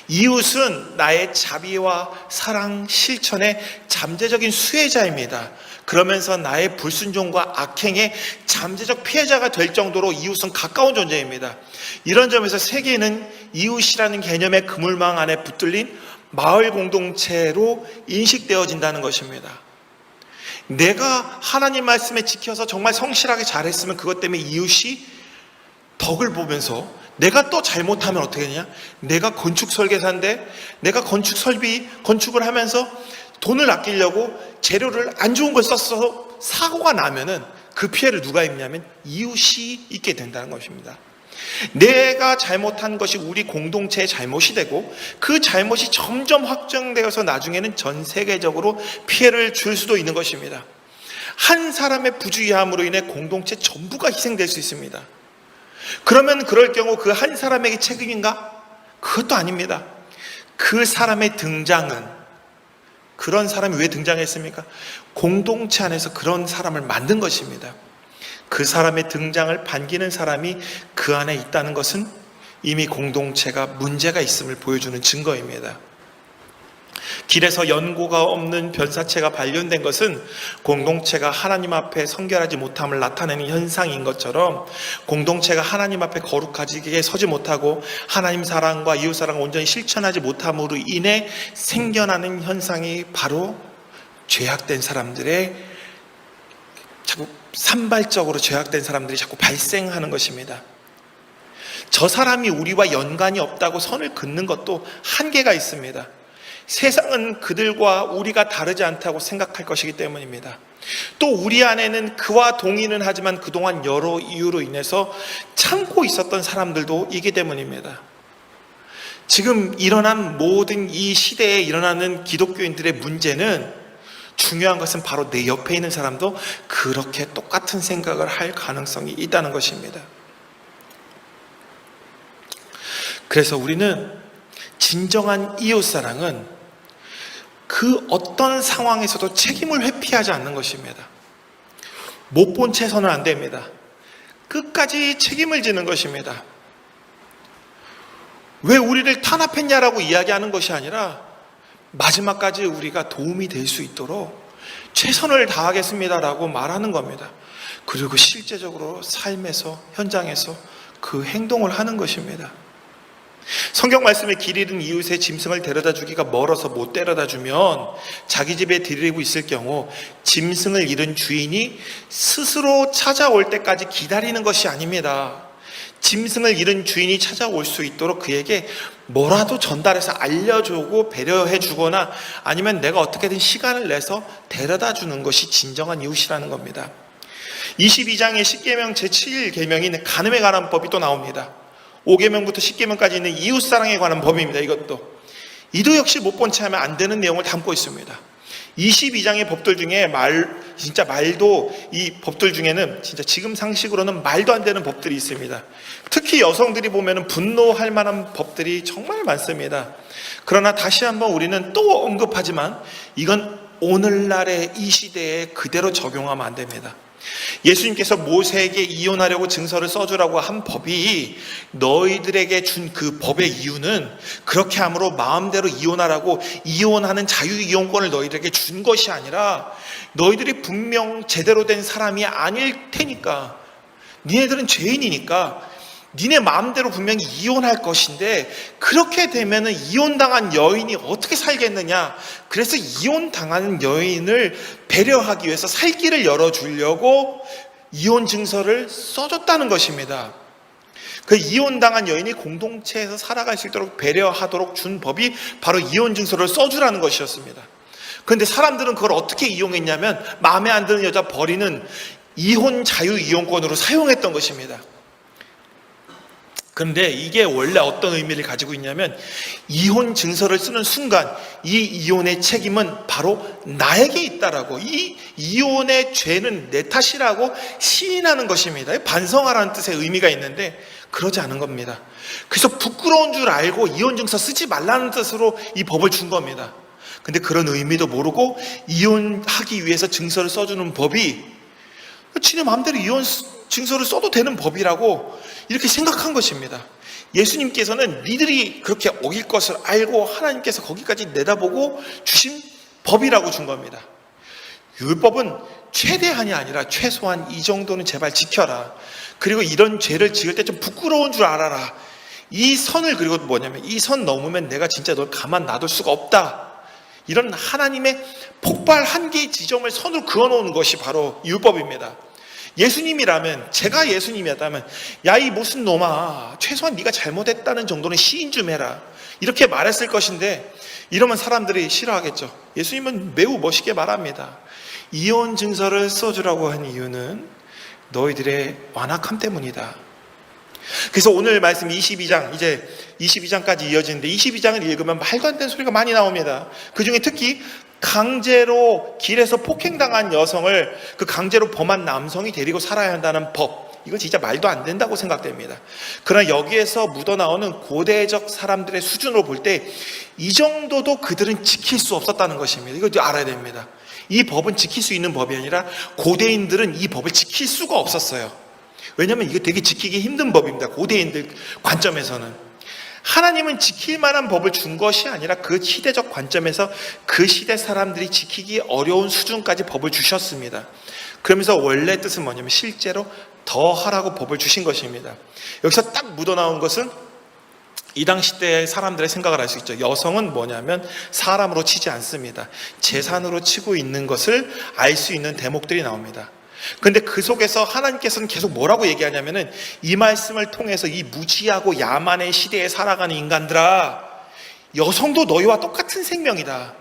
이웃은 나의 자비와 사랑 실천의 잠재적인 수혜자입니다. 그러면서 나의 불순종과 악행의 잠재적 피해자가 될 정도로 이웃은 가까운 존재입니다. 이런 점에서 세계는 이웃이라는 개념의 그물망 안에 붙들린 마을 공동체로 인식되어진다는 것입니다. 내가 하나님 말씀에 지켜서 정말 성실하게 잘했으면 그것 때문에 이웃이 덕을 보면서, 내가 또 잘못하면 어떻게 되냐? 내가 건축 설계사인데 내가 건축을 하면서 돈을 아끼려고 재료를 안 좋은 걸 썼어서 사고가 나면은 그 피해를 누가 입냐면 이웃이 입게 된다는 것입니다. 내가 잘못한 것이 우리 공동체의 잘못이 되고 그 잘못이 점점 확정되어서 나중에는 전 세계적으로 피해를 줄 수도 있는 것입니다. 한 사람의 부주의함으로 인해 공동체 전부가 희생될 수 있습니다. 그러면 그럴 경우 그 한 사람에게 책임인가? 그것도 아닙니다. 그 사람의 등장은, 그런 사람이 왜 등장했습니까? 공동체 안에서 그런 사람을 만든 것입니다. 그 사람의 등장을 반기는 사람이 그 안에 있다는 것은 이미 공동체가 문제가 있음을 보여주는 증거입니다. 길에서 연고가 없는 별사체가 발견된 것은 공동체가 하나님 앞에 성결하지 못함을 나타내는 현상인 것처럼, 공동체가 하나님 앞에 거룩하게 서지 못하고 하나님 사랑과 이웃 사랑을 온전히 실천하지 못함으로 인해 생겨나는 현상이 바로 죄악된 사람들의, 자꾸 산발적으로 죄악된 사람들이 자꾸 발생하는 것입니다. 저 사람이 우리와 연관이 없다고 선을 긋는 것도 한계가 있습니다. 세상은 그들과 우리가 다르지 않다고 생각할 것이기 때문입니다. 또 우리 안에는 그와 동의는 하지만 그동안 여러 이유로 인해서 참고 있었던 사람들도 이기 때문입니다. 지금 일어난 모든 이 시대에 일어나는 기독교인들의 문제는, 중요한 것은 바로 내 옆에 있는 사람도 그렇게 똑같은 생각을 할 가능성이 있다는 것입니다. 그래서 우리는 진정한 이웃사랑은 그 어떤 상황에서도 책임을 회피하지 않는 것입니다. 못 본 채서는 안 됩니다. 끝까지 책임을 지는 것입니다. 왜 우리를 탄압했냐라고 이야기하는 것이 아니라 마지막까지 우리가 도움이 될 수 있도록 최선을 다하겠습니다라고 말하는 겁니다. 그리고 실제적으로 삶에서, 현장에서 그 행동을 하는 것입니다. 성경 말씀에 길 잃은 이웃의 짐승을 데려다 주기가 멀어서 못 데려다 주면 자기 집에 데리고 있을 경우 짐승을 잃은 주인이 스스로 찾아올 때까지 기다리는 것이 아닙니다. 짐승을 잃은 주인이 찾아올 수 있도록 그에게 뭐라도 전달해서 알려주고 배려해 주거나 아니면 내가 어떻게든 시간을 내서 데려다 주는 것이 진정한 이웃이라는 겁니다. 22장의 10계명 제7계명인 간음에 관한 법이 또 나옵니다. 5계명부터 10계명까지 있는 이웃사랑에 관한 법입니다. 이도 역시 못 본 채 하면 안 되는 내용을 담고 있습니다. 22장의 법들 중에 말도, 이 법들 중에는 진짜 지금 상식으로는 말도 안 되는 법들이 있습니다. 특히 여성들이 보면 분노할 만한 법들이 정말 많습니다. 그러나 다시 한번 우리는 또 언급하지만 이건 오늘날의 이 시대에 그대로 적용하면 안 됩니다. 예수님께서 모세에게 이혼하려고 증서를 써주라고 한 법이 너희들에게 준 그 법의 이유는 그렇게 함으로 마음대로 이혼하라고 이혼하는 자유이혼권을 너희들에게 준 것이 아니라 너희들이 분명 제대로 된 사람이 아닐 테니까, 니네들은 죄인이니까 니네 마음대로 분명히 이혼할 것인데 그렇게 되면은 이혼당한 여인이 어떻게 살겠느냐, 그래서 이혼당하는 여인을 배려하기 위해서 살 길을 열어주려고 이혼 증서를 써줬다는 것입니다. 그 이혼당한 여인이 공동체에서 살아갈 수 있도록 배려하도록 준 법이 바로 이혼 증서를 써주라는 것이었습니다. 그런데 사람들은 그걸 어떻게 이용했냐면 마음에 안 드는 여자 버리는 이혼 자유 이용권으로 사용했던 것입니다. 그런데 이게 원래 어떤 의미를 가지고 있냐면 이혼 증서를 쓰는 순간 이 이혼의 책임은 바로 나에게 있다라고, 이 이혼의 죄는 내 탓이라고 시인하는 것입니다. 반성하라는 뜻의 의미가 있는데 그러지 않은 겁니다. 그래서 부끄러운 줄 알고 이혼 증서 쓰지 말라는 뜻으로 이 법을 준 겁니다. 근데 그런 의미도 모르고 이혼하기 위해서 증서를 써주는 법이 지네 마음대로 이혼 증서를 써도 되는 법이라고 이렇게 생각한 것입니다. 예수님께서는 니들이 그렇게 어길 것을 알고 하나님께서 거기까지 내다보고 주신 법이라고 준 겁니다. 율법은 최대한이 아니라 최소한 이 정도는 제발 지켜라. 그리고 이런 죄를 지을 때 좀 부끄러운 줄 알아라. 이 선을, 그리고 뭐냐면 이 선 넘으면 내가 진짜 널 가만 놔둘 수가 없다. 이런 하나님의 폭발 한계의 지점을 선으로 그어놓은 것이 바로 율법입니다. 예수님이라면, 제가 예수님이었다면 야 이 무슨 놈아, 최소한 네가 잘못했다는 정도는 시인 좀 해라, 이렇게 말했을 것인데 이러면 사람들이 싫어하겠죠. 예수님은 매우 멋있게 말합니다. 이혼 증서를 써주라고 한 이유는 너희들의 완악함 때문이다. 그래서 오늘 말씀 22장, 이제 22장까지 이어지는데 22장을 읽으면 말도 안 되는 소리가 많이 나옵니다. 그 중에 특히 강제로 길에서 폭행당한 여성을 그 강제로 범한 남성이 데리고 살아야 한다는 법, 이거 진짜 말도 안 된다고 생각됩니다. 그러나 여기에서 묻어나오는 고대적 사람들의 수준으로 볼 때 이 정도도 그들은 지킬 수 없었다는 것입니다. 이거 알아야 됩니다. 이 법은 지킬 수 있는 법이 아니라 고대인들은 이 법을 지킬 수가 없었어요. 왜냐하면 이게 되게 지키기 힘든 법입니다. 고대인들 관점에서는. 하나님은 지킬 만한 법을 준 것이 아니라 그 시대적 관점에서 그 시대 사람들이 지키기 어려운 수준까지 법을 주셨습니다. 그러면서 원래 뜻은 뭐냐면 실제로 더 하라고 법을 주신 것입니다. 여기서 딱 묻어나온 것은 이 당시 때 사람들의 생각을 알 수 있죠. 여성은 뭐냐면 사람으로 치지 않습니다. 재산으로 치고 있는 것을 알 수 있는 대목들이 나옵니다. 근데 그 속에서 하나님께서는 계속 뭐라고 얘기하냐면은 이 말씀을 통해서 이 무지하고 야만의 시대에 살아가는 인간들아, 여성도 너희와 똑같은 생명이다.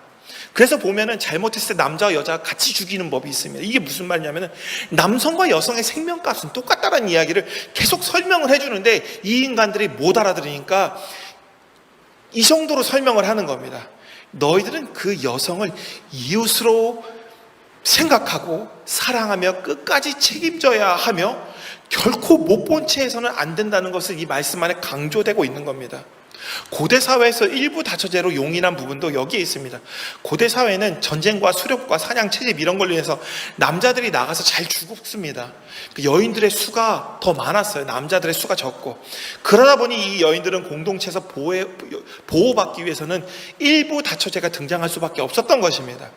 그래서 보면은 잘못했을 때 남자와 여자가 같이 죽이는 법이 있습니다. 이게 무슨 말이냐면은 남성과 여성의 생명값은 똑같다는 이야기를 계속 설명을 해주는데 이 인간들이 못 알아들으니까 이 정도로 설명을 하는 겁니다. 너희들은 그 여성을 이웃으로 생각하고 사랑하며 끝까지 책임져야 하며 결코 못 본 채 해서는 안 된다는 것을 이 말씀 안에 강조되고 있는 겁니다. 고대 사회에서 일부 다처제로 용인한 부분도 여기에 있습니다. 고대 사회는 전쟁과 수렵과 사냥, 채집 이런 걸로 인해서 남자들이 나가서 잘 죽었습니다. 여인들의 수가 더 많았어요. 남자들의 수가 적고. 그러다 보니 이 여인들은 공동체에서 보호받기 위해서는 일부 다처제가 등장할 수밖에 없었던 것입니다.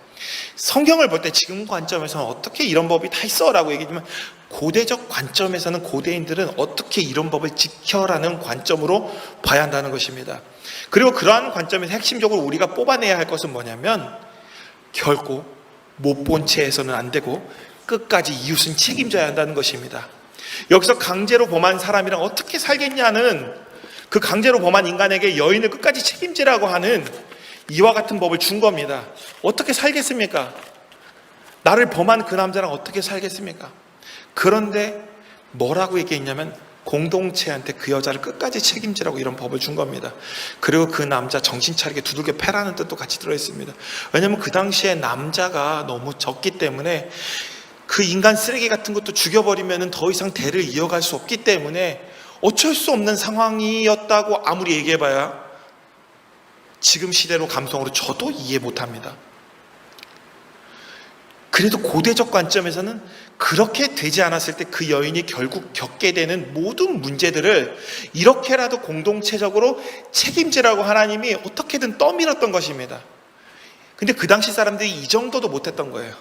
성경을 볼 때 지금 관점에서는 어떻게 이런 법이 다 있어라고 얘기하지만 고대적 관점에서는 고대인들은 어떻게 이런 법을 지켜라는 관점으로 봐야 한다는 것입니다. 그리고 그러한 관점에서 핵심적으로 우리가 뽑아내야 할 것은 뭐냐면 결코 못 본 채에서는 안 되고 끝까지 이웃은 책임져야 한다는 것입니다. 여기서 강제로 범한 사람이랑 어떻게 살겠냐는, 그 강제로 범한 인간에게 여인을 끝까지 책임지라고 하는 이와 같은 법을 준 겁니다. 어떻게 살겠습니까? 나를 범한 그 남자랑 어떻게 살겠습니까? 그런데 뭐라고 얘기했냐면 공동체한테 그 여자를 끝까지 책임지라고 이런 법을 준 겁니다. 그리고 그 남자 정신 차리게 두들겨 패라는 뜻도 같이 들어있습니다. 왜냐하면 그 당시에 남자가 너무 적기 때문에 그 인간 쓰레기 같은 것도 죽여버리면 더 이상 대를 이어갈 수 없기 때문에 어쩔 수 없는 상황이었다고 아무리 얘기해봐야 지금 시대로 감성으로 저도 이해 못합니다. 그래도 고대적 관점에서는 그렇게 되지 않았을 때 그 여인이 결국 겪게 되는 모든 문제들을 이렇게라도 공동체적으로 책임지라고 하나님이 어떻게든 떠밀었던 것입니다. 근데 그 당시 사람들이 이 정도도 못했던 거예요.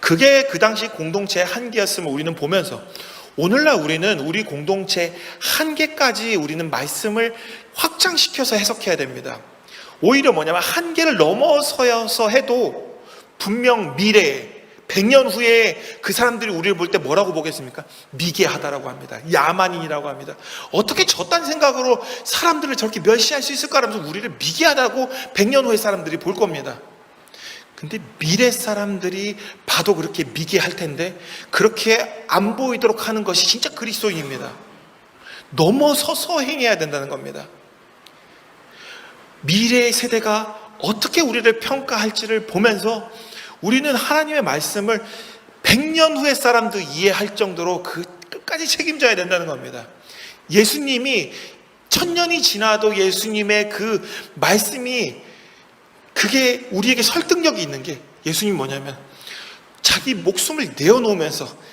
그게 그 당시 공동체의 한계였음을 우리는 보면서 오늘날 우리는 우리 공동체 한계까지 우리는 말씀을 확장시켜서 해석해야 됩니다. 오히려 뭐냐면 한계를 넘어서서 해도 분명 미래에 100년 후에 그 사람들이 우리를 볼 때 뭐라고 보겠습니까? 미개하다라고 합니다. 야만인이라고 합니다. 어떻게 저딴 생각으로 사람들을 저렇게 멸시할 수 있을까라면서 우리를 미개하다고 100년 후에 사람들이 볼 겁니다. 근데 미래 사람들이 봐도 그렇게 미개할 텐데 그렇게 안 보이도록 하는 것이 진짜 그리스도인입니다. 넘어서서 행해야 된다는 겁니다. 미래의 세대가 어떻게 우리를 평가할지를 보면서 우리는 하나님의 말씀을 100년 후의 사람도 이해할 정도로 그 끝까지 책임져야 된다는 겁니다. 예수님이 1000년이 지나도 예수님의 그 말씀이 그게 우리에게 설득력이 있는 게 예수님 뭐냐면 자기 목숨을 내어놓으면서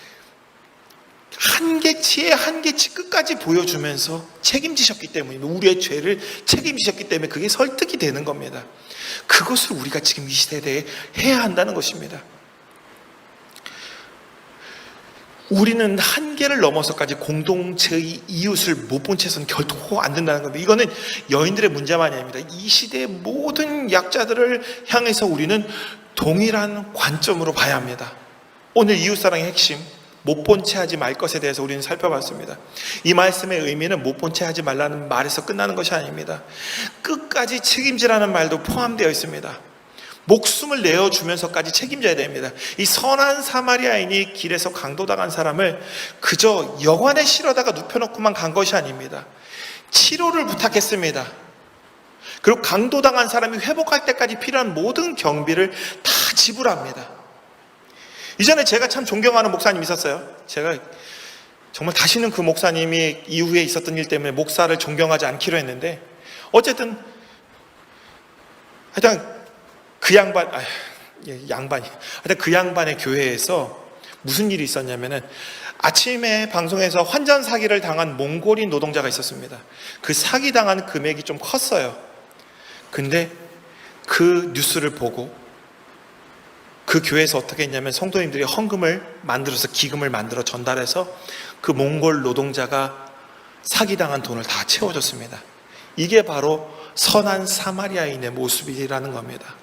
한계치에 한계치 끝까지 보여주면서 책임지셨기 때문입니다. 우리의 죄를 책임지셨기 때문에 그게 설득이 되는 겁니다. 그것을 우리가 지금 이 시대에 해야 한다는 것입니다. 우리는 한계를 넘어서까지 공동체의 이웃을 못 본 채서는 결코 안 된다는 겁니다. 이거는 여인들의 문제만이 아닙니다. 이 시대의 모든 약자들을 향해서 우리는 동일한 관점으로 봐야 합니다. 오늘 이웃사랑의 핵심, 못 본 채 하지 말 것에 대해서 우리는 살펴봤습니다. 이 말씀의 의미는 못 본 채 하지 말라는 말에서 끝나는 것이 아닙니다. 끝까지 책임지라는 말도 포함되어 있습니다. 목숨을 내어주면서까지 책임져야 됩니다. 이 선한 사마리아인이 길에서 강도당한 사람을 그저 여관에 실어다가 눕혀놓고만 간 것이 아닙니다. 치료를 부탁했습니다. 그리고 강도당한 사람이 회복할 때까지 필요한 모든 경비를 다 지불합니다. 이전에 제가 참 존경하는 목사님이 있었어요. 제가 정말 다시는 그 목사님이 이후에 있었던 일 때문에 목사를 존경하지 않기로 했는데 어쨌든 하여튼 그 양반의 교회에서 무슨 일이 있었냐면은 아침에 방송에서 환전 사기를 당한 몽골인 노동자가 있었습니다. 그 사기 당한 금액이 좀 컸어요. 근데 그 뉴스를 보고 그 교회에서 어떻게 했냐면 성도님들이 헌금을 만들어서 기금을 만들어 전달해서 그 몽골 노동자가 사기당한 돈을 다 채워줬습니다. 이게 바로 선한 사마리아인의 모습이라는 겁니다.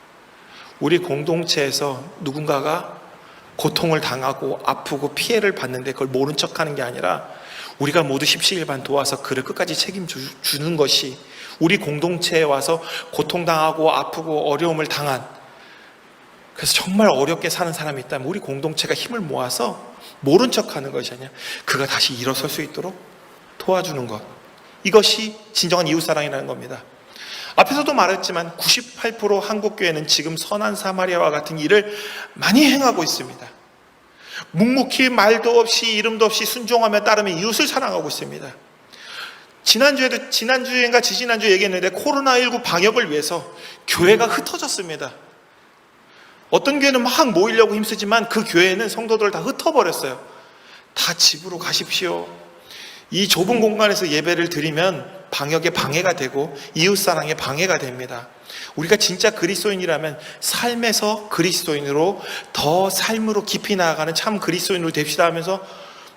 우리 공동체에서 누군가가 고통을 당하고 아프고 피해를 받는데 그걸 모른 척하는 게 아니라 우리가 모두 십시일반 도와서 그를 끝까지 책임주는 것이 우리 공동체에 와서 고통당하고 아프고 어려움을 당한, 그래서 정말 어렵게 사는 사람이 있다면 우리 공동체가 힘을 모아서 모른 척하는 것이 아니라 그가 다시 일어설 수 있도록 도와주는 것, 이것이 진정한 이웃사랑이라는 겁니다. 앞에서도 말했지만 98% 한국교회는 지금 선한 사마리아와 같은 일을 많이 행하고 있습니다. 묵묵히 말도 없이 이름도 없이 순종하며 따르며 이웃을 사랑하고 있습니다. 지난주인가 지지난주에 얘기했는데 코로나19 방역을 위해서 교회가 흩어졌습니다. 어떤 교회는 막 모이려고 힘쓰지만 그 교회는 성도들을 다 흩어버렸어요. 다 집으로 가십시오. 이 좁은 공간에서 예배를 드리면 방역에 방해가 되고 이웃사랑에 방해가 됩니다. 우리가 진짜 그리스도인이라면 삶에서 그리스도인으로 더 삶으로 깊이 나아가는 참 그리스도인으로 됩시다 하면서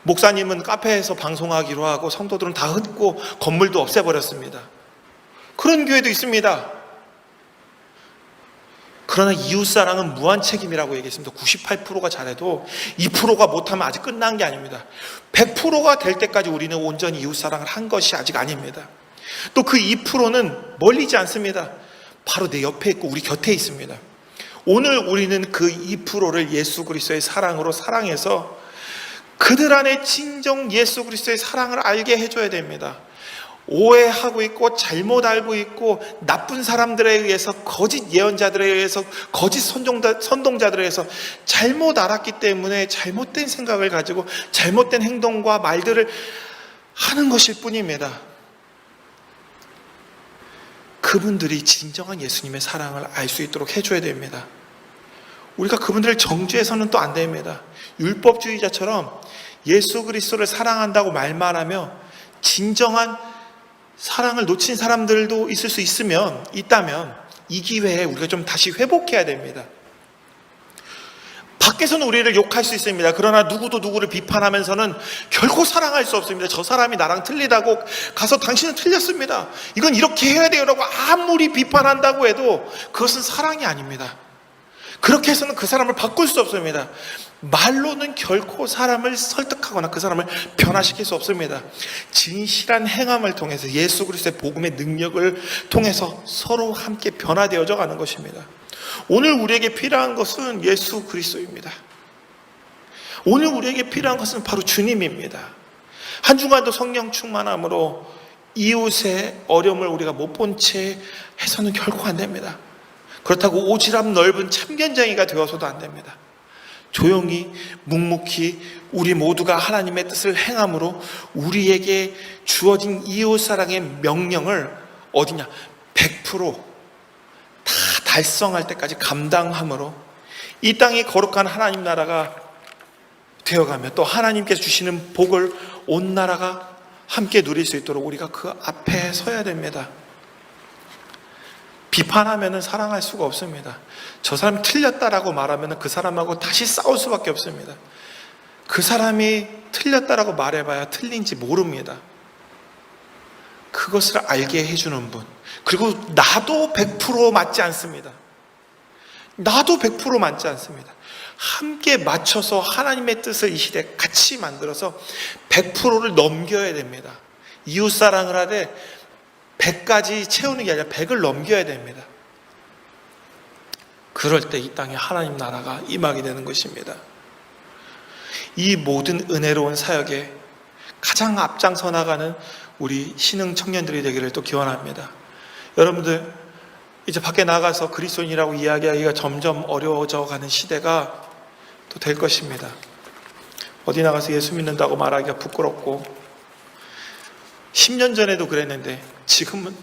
목사님은 카페에서 방송하기로 하고 성도들은 다 흩고 건물도 없애버렸습니다. 그런 교회도 있습니다. 그러나 이웃사랑은 무한 책임이라고 얘기했습니다. 98%가 잘해도 2%가 못하면 아직 끝난 게 아닙니다. 100%가 될 때까지 우리는 온전히 이웃사랑을 한 것이 아직 아닙니다. 또 그 2%는 멀리지 않습니다. 바로 내 옆에 있고 우리 곁에 있습니다. 오늘 우리는 그 2%를 예수 그리스도의 사랑으로 사랑해서 그들 안에 진정 예수 그리스도의 사랑을 알게 해줘야 됩니다. 오해하고 있고 잘못 알고 있고 나쁜 사람들에 의해서 거짓 예언자들에 의해서 거짓 선동자들에 의해서 잘못 알았기 때문에 잘못된 생각을 가지고 잘못된 행동과 말들을 하는 것일 뿐입니다. 그분들이 진정한 예수님의 사랑을 알 수 있도록 해줘야 됩니다. 우리가 그분들을 정죄해서는 또 안 됩니다. 율법주의자처럼 예수 그리스도를 사랑한다고 말만 하며 진정한 사랑을 놓친 사람들도 있을 수 있다면 이 기회에 우리가 좀 다시 회복해야 됩니다. 밖에서는 우리를 욕할 수 있습니다. 그러나 누구도 누구를 비판하면서는 결코 사랑할 수 없습니다. 저 사람이 나랑 틀리다고 가서 당신은 틀렸습니다. 이건 이렇게 해야 돼요라고 아무리 비판한다고 해도 그것은 사랑이 아닙니다. 그렇게 해서는 그 사람을 바꿀 수 없습니다. 말로는 결코 사람을 설득하거나 그 사람을 변화시킬 수 없습니다. 진실한 행함을 통해서 예수 그리스도의 복음의 능력을 통해서 서로 함께 변화되어져 가는 것입니다. 오늘 우리에게 필요한 것은 예수 그리스도입니다. 오늘 우리에게 필요한 것은 바로 주님입니다. 한 주간도 성령 충만함으로 이웃의 어려움을 우리가 못 본 채 해서는 결코 안 됩니다. 그렇다고 오지랖 넓은 참견쟁이가 되어서도 안 됩니다. 조용히 묵묵히 우리 모두가 하나님의 뜻을 행함으로 우리에게 주어진 이웃사랑의 명령을 어디냐? 100% 다 달성할 때까지 감당함으로 이 땅이 거룩한 하나님 나라가 되어가며 또 하나님께서 주시는 복을 온 나라가 함께 누릴 수 있도록 우리가 그 앞에 서야 됩니다. 비판하면 사랑할 수가 없습니다. 저 사람이 틀렸다라고 말하면 그 사람하고 다시 싸울 수밖에 없습니다. 그 사람이 틀렸다라고 말해봐야 틀린지 모릅니다. 그것을 알게 해주는 분. 그리고 나도 100% 맞지 않습니다. 나도 100% 맞지 않습니다. 함께 맞춰서 하나님의 뜻을 이 시대에 같이 만들어서 100%를 넘겨야 됩니다. 이웃사랑을 하되 100까지 채우는 게 아니라 100을 넘겨야 됩니다. 그럴 때 이 땅에 하나님 나라가 임하게 되는 것입니다. 이 모든 은혜로운 사역에 가장 앞장서 나가는 우리 신흥 청년들이 되기를 또 기원합니다. 여러분들 이제 밖에 나가서 그리스도인이라고 이야기하기가 점점 어려워져 가는 시대가 또 될 것입니다. 어디 나가서 예수 믿는다고 말하기가 부끄럽고 10년 전에도 그랬는데 지금은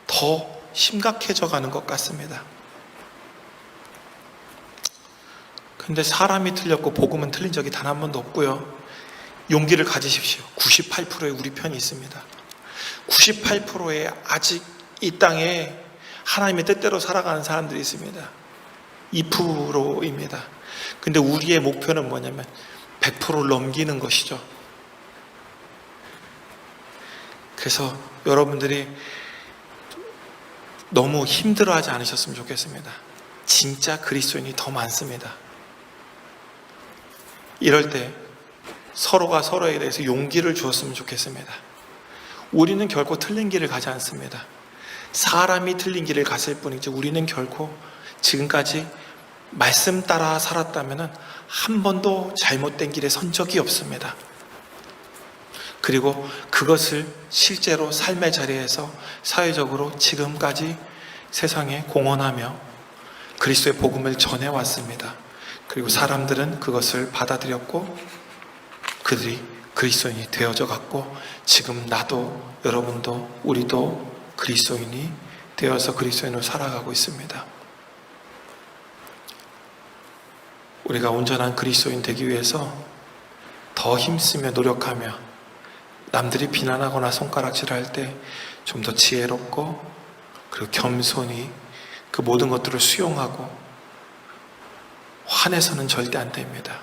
더 심각해져 가는 것 같습니다. 근데 사람이 틀렸고 복음은 틀린 적이 단 한 번도 없고요. 용기를 가지십시오. 98%의 우리 편이 있습니다. 98%의 아직 이 땅에 하나님의 뜻대로 살아가는 사람들이 있습니다. 2%입니다. 근데 우리의 목표는 뭐냐면 100%를 넘기는 것이죠. 그래서 여러분들이 너무 힘들어하지 않으셨으면 좋겠습니다. 진짜 그리스도인이 더 많습니다. 이럴 때 서로가 서로에 대해서 용기를 주었으면 좋겠습니다. 우리는 결코 틀린 길을 가지 않습니다. 사람이 틀린 길을 갔을 뿐이지 우리는 결코 지금까지 말씀 따라 살았다면 한 번도 잘못된 길에 선 적이 없습니다. 그리고 그것을 실제로 삶의 자리에서 사회적으로 지금까지 세상에 공헌하며 그리스도의 복음을 전해왔습니다. 그리고 사람들은 그것을 받아들였고 그들이 그리스도인이 되어져 갔고 지금 나도 여러분도 우리도 그리스도인이 되어서 그리스도인으로 살아가고 있습니다. 우리가 온전한 그리스도인 되기 위해서 더 힘쓰며 노력하며 남들이 비난하거나 손가락질할 때 좀 더 지혜롭고 그리고 겸손히 그 모든 것들을 수용하고 화내서는 절대 안 됩니다.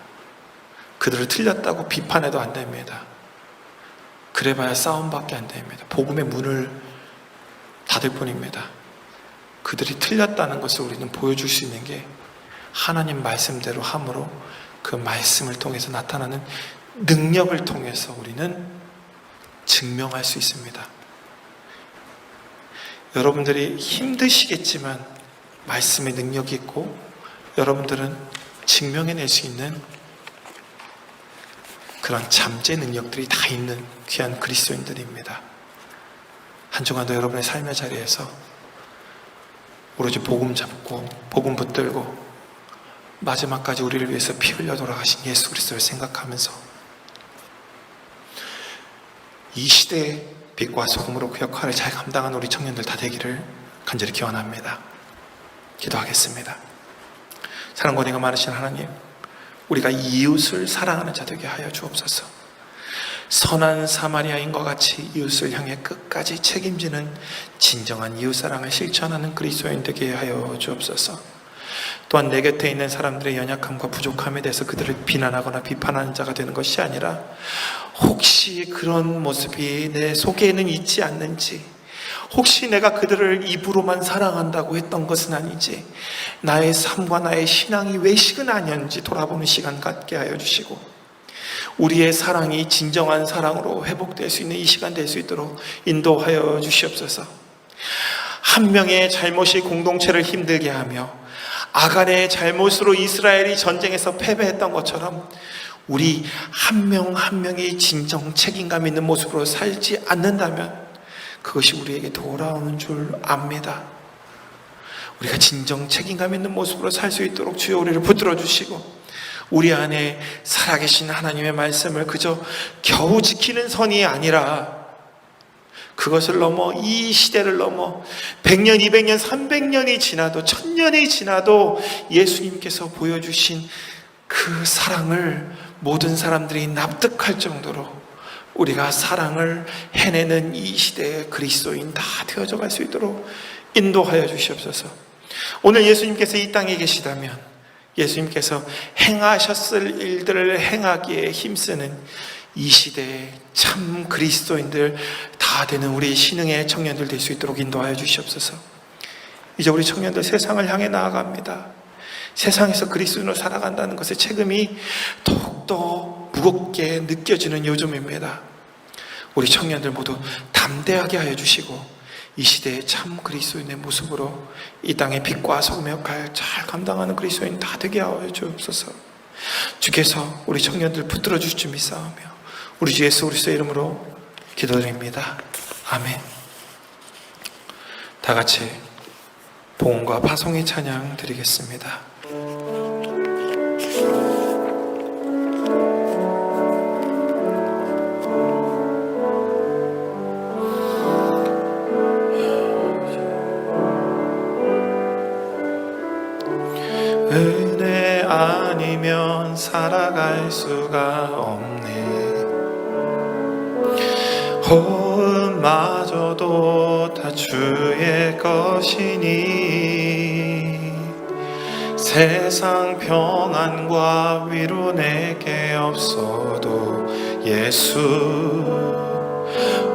그들을 틀렸다고 비판해도 안 됩니다. 그래봐야 싸움밖에 안 됩니다. 복음의 문을 닫을 뿐입니다. 그들이 틀렸다는 것을 우리는 보여줄 수 있는 게 하나님 말씀대로 함으로 그 말씀을 통해서 나타나는 능력을 통해서 우리는 증명할 수 있습니다. 여러분들이 힘드시겠지만 말씀의 능력이 있고 여러분들은 증명해낼 수 있는 그런 잠재 능력들이 다 있는 귀한 그리스도인들입니다. 한 주간도 여러분의 삶의 자리에서 오로지 복음 잡고 복음 붙들고 마지막까지 우리를 위해서 피 흘려 돌아가신 예수 그리스도를 생각하면서 이 시대의 빛과 소금으로 그 역할을 잘 감당한 우리 청년들 다 되기를 간절히 기원합니다. 기도하겠습니다. 사랑과 은혜가 많으신 하나님, 우리가 이웃을 사랑하는 자 되게 하여 주옵소서. 선한 사마리아인과 같이 이웃을 향해 끝까지 책임지는 진정한 이웃사랑을 실천하는 그리스도인 되게 하여 주옵소서. 또한 내 곁에 있는 사람들의 연약함과 부족함에 대해서 그들을 비난하거나 비판하는 자가 되는 것이 아니라 혹시 그런 모습이 내 속에는 있지 않는지, 혹시 내가 그들을 입으로만 사랑한다고 했던 것은 아니지 나의 삶과 나의 신앙이 외식은 아니었는지 돌아보는 시간 갖게 하여 주시고, 우리의 사랑이 진정한 사랑으로 회복될 수 있는 이 시간 될 수 있도록 인도하여 주시옵소서. 한 명의 잘못이 공동체를 힘들게 하며 아간의 잘못으로 이스라엘이 전쟁에서 패배했던 것처럼 우리 한 명 한 명이 진정 책임감 있는 모습으로 살지 않는다면 그것이 우리에게 돌아오는 줄 압니다. 우리가 진정 책임감 있는 모습으로 살 수 있도록 주여 우리를 붙들어 주시고, 우리 안에 살아계신 하나님의 말씀을 그저 겨우 지키는 선이 아니라 그것을 넘어, 이 시대를 넘어 100년, 200년, 300년이 지나도 1000년이 지나도 예수님께서 보여주신 그 사랑을 모든 사람들이 납득할 정도로 우리가 사랑을 해내는 이 시대의 그리스도인 다 되어져 갈 수 있도록 인도하여 주시옵소서. 오늘 예수님께서 이 땅에 계시다면 예수님께서 행하셨을 일들을 행하기에 힘쓰는 이 시대에 참 그리스도인들 다 되는 우리 신흥의 청년들 될 수 있도록 인도하여 주시옵소서. 이제 우리 청년들 세상을 향해 나아갑니다. 세상에서 그리스도인으로 살아간다는 것의 책임이 더욱더 무겁게 느껴지는 요즘입니다. 우리 청년들 모두 담대하게 하여 주시고 이 시대에 참 그리스도인의 모습으로 이 땅의 빛과 소금의 역할 잘 감당하는 그리스도인 다 되게 하여 주옵소서. 주께서 우리 청년들 붙들어 주실 줄 믿사오며 우리 주 예수 그리스도의 이름으로 기도드립니다. 아멘. 다 같이 봉헌과 파송의 찬양 드리겠습니다. 은혜 아니면 살아갈 수가 없네. 호흡마저도 다 주의 것이니 세상 평안과 위로 내게 없어도 예수,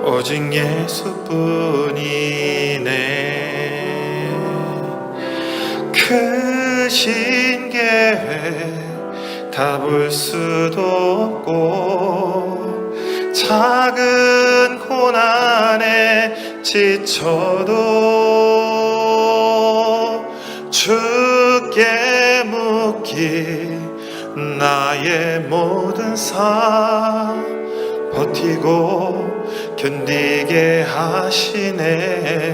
오직 예수뿐이네. 크신 계획 다 볼 수도 없고 작은 고난에 지쳐도 주께 묻기 나의 모든 삶 버티고 견디게 하시네.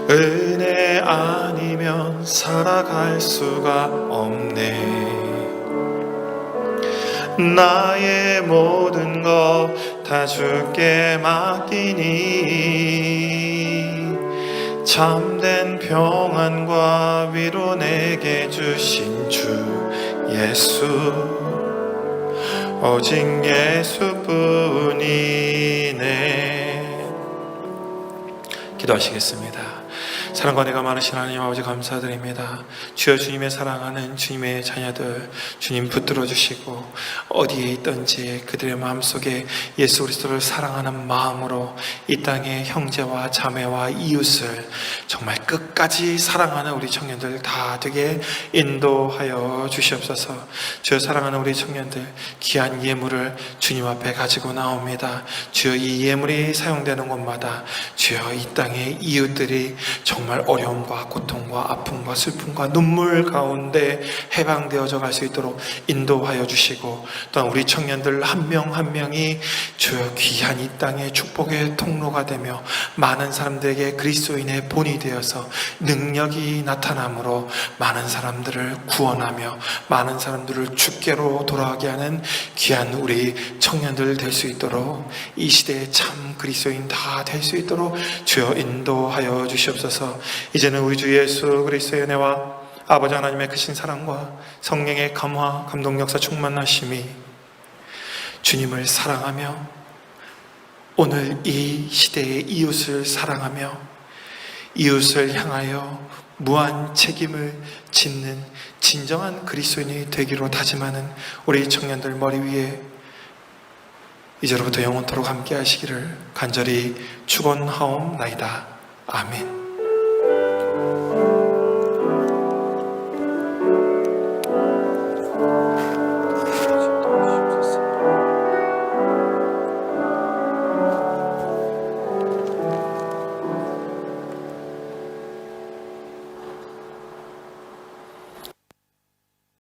은혜 아니면 살아갈 수가 없네. 나의 모든 것 다 주께 맡기니 참된 평안과 위로 내게 주신 주 예수, 오직 예수뿐이네. 기도하시겠습니다. 사랑과 내가 많으신 하나님 아버지 감사드립니다. 주여 주님의 사랑하는 주님의 자녀들 주님 붙들어 주시고 어디에 있든지 그들의 마음속에 예수 그리스도를 사랑하는 마음으로 이 땅의 형제와 자매와 이웃을 정말 끝까지 사랑하는 우리 청년들 다 되게 인도하여 주시옵소서. 주여 사랑하는 우리 청년들 귀한 예물을 주님 앞에 가지고 나옵니다. 주여 이 예물이 사용되는 곳마다 주여 이 땅의 이웃들이 정말 어려움과 고통과 아픔과 슬픔과 눈물 가운데 해방되어져 갈 수 있도록 인도하여 주시고, 또한 우리 청년들 한 명 한 명이 주여 귀한 이 땅의 축복의 통로가 되며 많은 사람들에게 그리스도인의 본이 되어서 능력이 나타남으로 많은 사람들을 구원하며 많은 사람들을 주께로 돌아가게 하는 귀한 우리 청년들 될 수 있도록 이 시대에 참 그리스도인 다 될 수 있도록 주여 인도하여 주시옵소서. 이제는 우리 주 예수 그리스도의 은혜와 아버지 하나님의 크신 사랑과 성령의 감화 감동 역사 충만하심이 주님을 사랑하며 오늘 이 시대의 이웃을 사랑하며 이웃을 향하여 무한 책임을 짓는 진정한 그리스도인이 되기로 다짐하는 우리 청년들 머리 위에 이제로부터 영원토록 함께 하시기를 간절히 축원하옵나이다. 아멘.